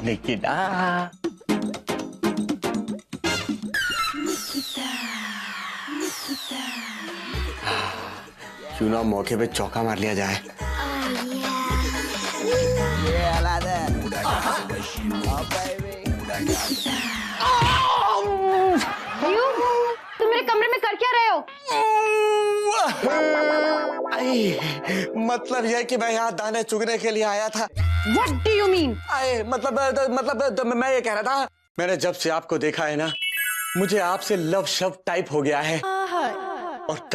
निकिता। क्यों ना मौके पे चौका मार लिया जाए। तुम मेरे कमरे में कर क्या रहे हो? मतलब यह कि मैं यहाँ दाने चुगने के लिए आया था। What do you mean? मतलब मैं ये कह रहा था, मैंने जब से आपको देखा है ना, मुझे आपसे लव शव टाइप हो गया है। और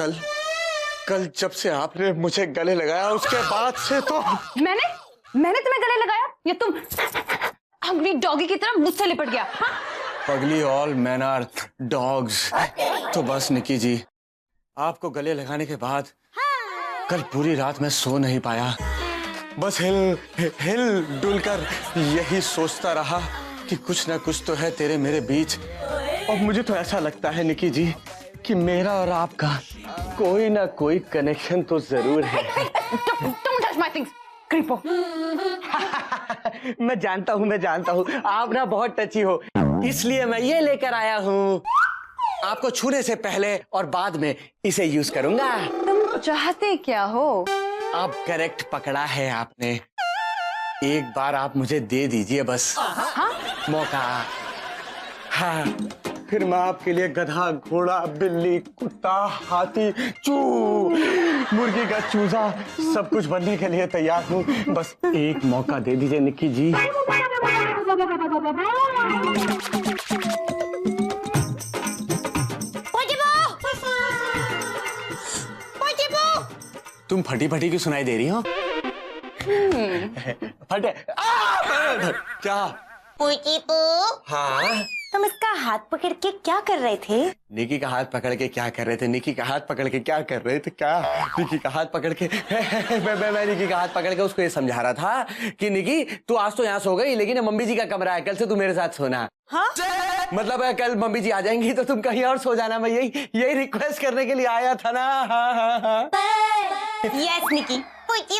कल जब से आपने मुझे गले लगाया, उसके बाद से तो मैंने तुम्हें गले लगाया या तुम हंग्री डॉगी की तरह मुझसे लिपट गया? हाँ? पगली, ऑल मैन आर डॉग्स। तो बस निकी जी, आपको गले लगाने के बाद कल पूरी रात मैं सो नहीं पाया। बस हिल डुल कर यही सोचता रहा कि कुछ ना कुछ तो है तेरे मेरे बीच। और मुझे तो ऐसा लगता है निकी जी कि मेरा और आपका कोई ना कोई कनेक्शन तो जरूर है। Don't touch my things, creepo. मैं जानता हूँ आप ना बहुत टची हो, इसलिए मैं ये लेकर आया हूँ। आपको छूने से पहले और बाद में इसे यूज करूंगा। तुम चाहते क्या हो? अब करेक्ट पकड़ा है आपने। एक बार आप मुझे दे दीजिए बस। हाँ? मौका। हाँ, फिर मैं आपके लिए गधा, घोड़ा, बिल्ली, कुत्ता, हाथी, चू, मुर्गी का चूजा सब कुछ बनने के लिए तैयार हूँ। बस एक मौका दे दीजिए निक्की जी। तुम फटी फटी की सुनाई दे रही हो? फटे क्या? हाँ, तुम इसका हाथ पकड़ के क्या कर रहे थे? निकी का हाथ पकड़ के क्या कर रहे थे? निकी का हाथ पकड़ के क्या कर रहे थे? क्या निकी का हाथ पकड़ के मैं निकी का हाथ पकड़ के उसको ये समझा रहा था कि निकी तू आज तो यहाँ सो गई, लेकिन मम्मी जी का कमरा है, कल से तू मेरे साथ सोना। हाँ? मतलब कल मम्मी जी आ जाएंगी तो तुम कहीं और सो जाना। मैं यही रिक्वेस्ट करने के लिए आया था ना। हाँ। Yes, Nikki,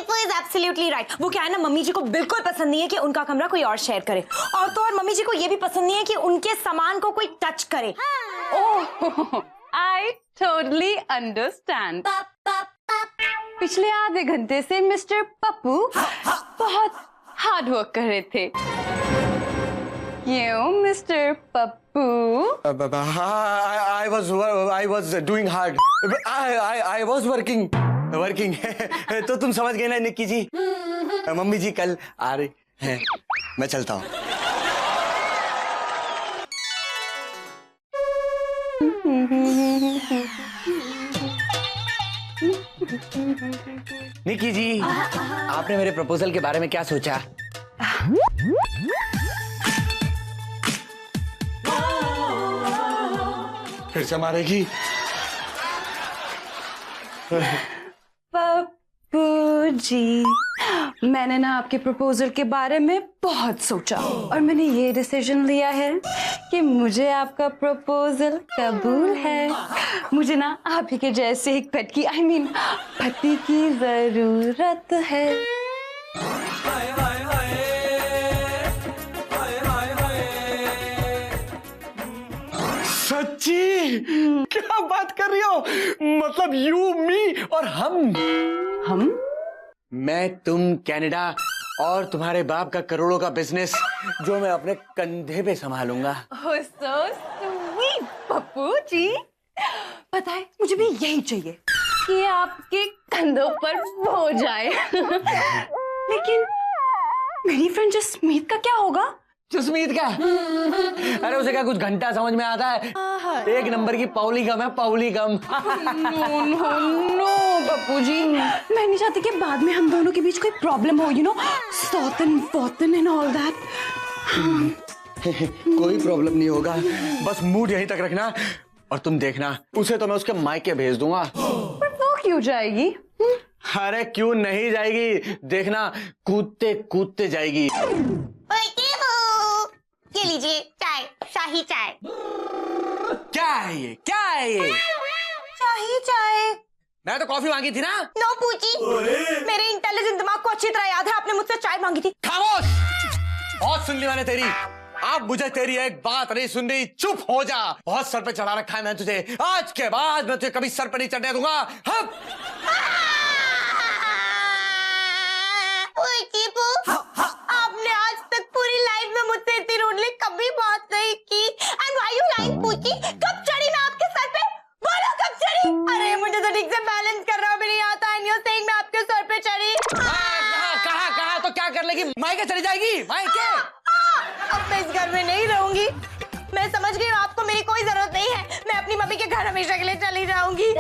Poo is absolutely right. वो क्या है ना, मम्मी जी को बिल्कुल पसंद नहीं है कि उनका कमरा कोई और शेयर करे, और तो और मम्मी जी को ये भी पसंद नहीं है कि उनके सामान को कोई टच करे। Oh, I totally understand. पिछले आधे घंटे से मिस्टर पप्पू बहुत हार्ड वर्क कर रहे थे। क्यों mister Pappu? I was doing hard. I was working. तो तुम समझ गए ना निक्की जी? मम्मी जी कल आ रही हैं। मैं चलता हूँ। निक्की जी, आपने मेरे प्रपोजल के बारे में क्या सोचा? फिर से मारेगी? पप्पू जी, मैंने ना आपके प्रपोजल के बारे में बहुत सोचा और मैंने ये डिसीजन लिया है कि मुझे आपका प्रपोजल कबूल है। मुझे ना आप ही के जैसे एक पेट की पति की जरूरत है। सच्ची? क्या बात कर रही हो? मतलब यू, मी और हम? मैं, तुम, कनाडा और तुम्हारे बाप का करोड़ों का बिजनेस जो मैं अपने कंधे पे संभालूंगा। Oh, so sweet, Pappu ji. पता है, मुझे भी यही चाहिए कि आपके कंधों पर हो जाए। लेकिन मेरी फ्रेंड जसमीत का क्या होगा? जसमीत का? अरे उसे क्या कुछ घंटा समझ में आता है? एक नंबर की पौलीगम है, पौलीगम। नो पप्पू जी, मैं नहीं चाहती कि बाद में हम दोनों के बीच कोई प्रॉब्लम हो, सौतन एंड ऑल दैट। कोई प्रॉब्लम नहीं होगा, बस मूड यहीं तक रखना और तुम देखना, उसे तो मैं उसके मायके भेज दूंगा। पर वो क्यों जाएगी? अरे क्यों नहीं जाएगी, देखना कूदते कूदते जाएगी। ये लीजिए चाय, शाही चाय। क्या है ये? क्या है ये? शाही चाय। मैं तो कॉफी मांगी थी ना। नो पूछी, मेरे इंटेलिजेंट दिमाग को अच्छी तरह याद है, आपने मुझसे चाय मांगी थी। खामोश। बहुत सुन ली मैंने तेरी। अब मुझे तेरी एक बात नहीं सुननी, चुप हो जा। बहुत सर पे चढ़ा रखा है मैंने तुझे, आज के बाद मैं तुझे कभी सर पे नहीं चढ़ने दूंगा। हम आपने आज तक पूरी लाइफ में मुझसे इतनी रूडली कभी बात नहीं की। एंड व्हाई यू लाइक पूछी? कब चढ़ी मैं आपके सर पे? बोलो कब चढ़ी? अरे मुझे तो ठीक से बैलेंस करना भी नहीं आता। एंड यू सेइंग मैं आपके सर पे चढ़ी। कहा तो क्या कर लेगी? मायके चली जाएगी? मायके? अब मैं इस घर में नहीं रहूंगी। मैं समझ गई हूँ आपको मेरी कोई जरूरत नहीं है। मैं अपनी मम्मी के घर हमेशा के लिए चली जाऊंगी।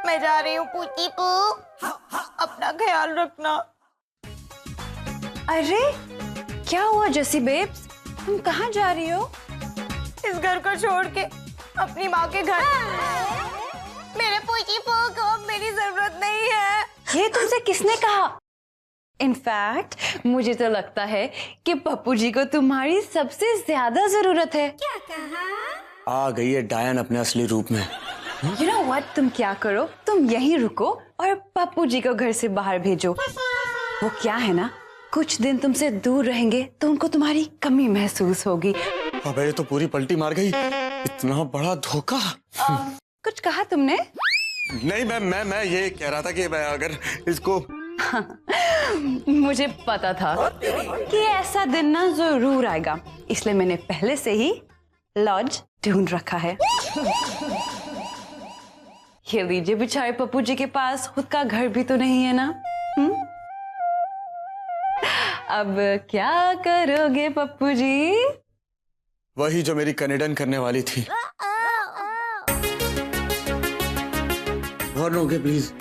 मैं जा रही हूँ पूची पू, अपना ख्याल रखना। अरे क्या हुआ जैसी बेब्स, तुम कहाँ जा रही हो? इस घर को छोड़ के अपनी माँ के घर। मेरे पूची पू को अब मेरी जरूरत नहीं है। ये तुमसे किसने कहा? इनफैक्ट मुझे तो लगता है कि पप्पू जी को तुम्हारी सबसे ज्यादा जरूरत है। क्या कहा? आ गई है डायन अपने असली रूप में। You know what? तुम क्या करो, तुम यहीं रुको और पप्पू जी को घर से बाहर भेजो। वो क्या है ना, कुछ दिन तुमसे दूर रहेंगे तो उनको तुम्हारी कमी महसूस होगी। अबे ये तो पूरी पलटी मार गई, इतना बड़ा धोखा। कुछ कहा तुमने? नहीं मैं ये कह रहा था कि मैं अगर इसको मुझे पता था कि ऐसा दिन ना जरूर आएगा, इसलिए मैंने पहले से ही लॉज ढूंढ रखा है। ये लीजिए, बेचारे पप्पू जी के पास खुद का घर भी तो नहीं है ना। अब क्या करोगे पप्पू जी? वही जो मेरी कनेडन करने वाली थी। और रोके प्लीज।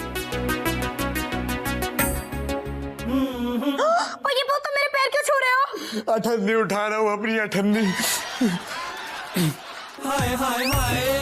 ये वो तो मेरे पैर क्यों छू रहे हो? अठन्नी उठा रहा हूँ अपनी अठन्नी। हाय हाय हाय